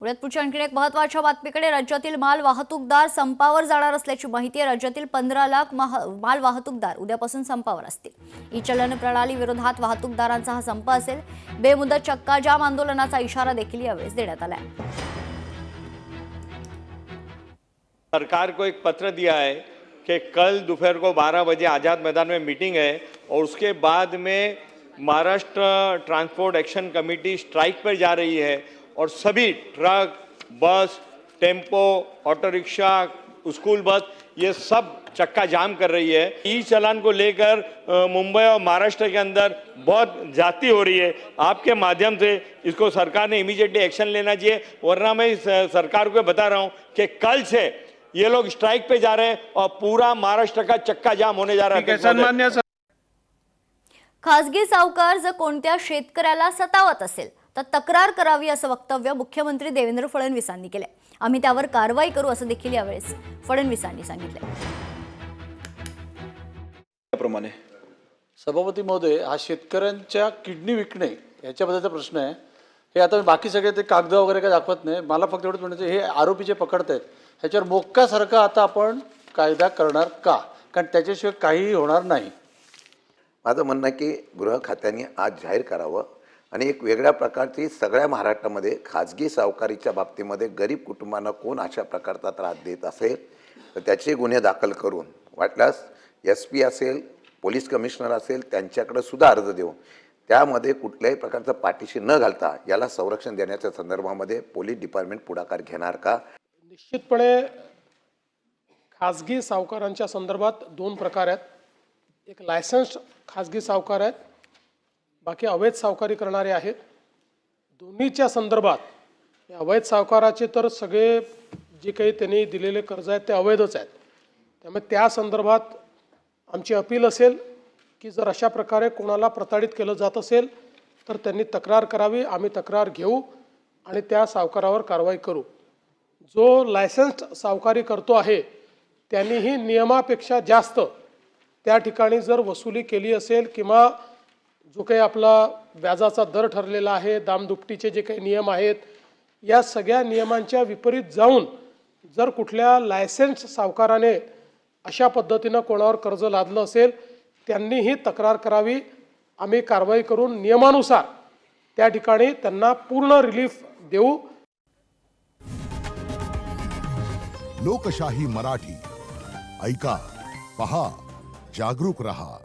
पुण्यात पुढच्या आणखी एक महत्त्वाच्या बातमीकडे राज्यातील माल वाहतूकदार संपावर जाणार असल्याची माहिती आहे। राज्यातील 15 लाख माल वाहतूकदार उद्यापासून संपावर असतील। ई चलन प्रणाली विरोधात वाहतूकदारांचा हा संप असेल। बेमुदत चक्का जाम आंदोलनाचा इशारा देखील यावेळी देण्यात आला आहे। सरकार को एक पत्र दिया है कि कल दोपहर को 12 बजे आज़ाद मैदान में मीटिंग है और उसके बाद में Maharashtra transport action committee strike पर जा रही है और सभी truck, bus, tempo, auto rickshaw, school bus ये सब चक्का जाम कर रही है। ई चालान को लेकर मुंबई और महाराष्ट्र के अंदर बहुत जाती हो रही है। आपके माध्यम से इसको सरकार ने इमीडिएटली एक्शन लेना चाहिए, वरना मैं सरकार को बता रहा हूँ कि कल से ये लोग स्ट्राइक पे जा रहे हैं और पूरा महाराष्ट्र का चक्का जाम होने जा रहा है। सन्मान्य खासगी सावकार जर कोणत्या शेतकऱ्याला सतावत असेल तर तक्रार करावी असं वक्तव्य मुख्यमंत्री देवेंद्र फडणवीसांनी केले। आम्ही त्यावर कारवाई करू असं देखील यावेळी फडणवीसांनी सांगितले। त्याप्रमाणे सभापती महोदय, हा शेतकऱ्यांच्या किडनी विकणे याच्याबद्दलचा प्रश्न आहे। हे आता बाकी सगळे ते कागद वगैरे काय दाखवत नाही, मला फक्त एवढंच म्हणायचं हे आरोपीचे पकडतायत ह्याच्यावर मोक्कासारखा आता आपण कायदा करणार का? कारण त्याच्याशिवाय काहीही होणार नाही। माझं म्हणणं आहे की गृह खात्याने आज जाहीर करावं आणि एक वेगळ्या प्रकारची सगळ्या महाराष्ट्रामध्ये खाजगी सावकारीच्या बाबतीमध्ये गरीब कुटुंबांना कोण अशा प्रकारचा त्रास देत असेल तर त्याचे गुन्हे दाखल करून वाटल्यास SP असेल, पोलीस कमिशनर असेल त्यांच्याकडे सुद्धा अर्ज देऊन त्यामध्ये कुठल्याही प्रकारचं पाठीशी न घालता याला संरक्षण देण्याच्या संदर्भामध्ये पोलीस डिपार्टमेंट पुढाकार घेणार का? निश्चितपणे खाजगी सावकारांच्या संदर्भात दोन प्रकार आहेत। एक लायसन्स्ड खाजगी सावकार आहेत, बाकी अवैध सावकारी करणारे आहेत। दोन्हीच्या संदर्भात अवैध सावकाराचे तर सगळे जे काही त्यांनी दिलेले कर्ज आहेत ते अवैधच आहेत। त्यामुळे त्या संदर्भात आमची अपील असेल की जर अशा प्रकारे कोणाला प्रताडित केलं जात असेल तर त्यांनी तक्रार करावी। आम्ही तक्रार घेऊ आणि त्या सावकारावर कारवाई करू। जो लायसन्स्ड सावकारी करतो आहे त्यांनीही नियमापेक्षा जास्त त्या ठिकाणी जर वसुली केली असेल किंवा जो काही आपला व्याजाचा दर ठरलेला आहे, दामदुपटीचे जे काही नियम आहेत, या सगळ्या नियमांच्या विपरीत जाऊन जर कुठल्या लायसन्स सावकाराने अशा पद्धतीनं कोणावर कर्ज लादलं असेल त्यांनीही तक्रार करावी। आम्ही कारवाई करून नियमानुसार त्या ठिकाणी त्यांना पूर्ण रिलीफ देऊ। लोकशाही मराठी ऐका, पहा, जागरूक रहा।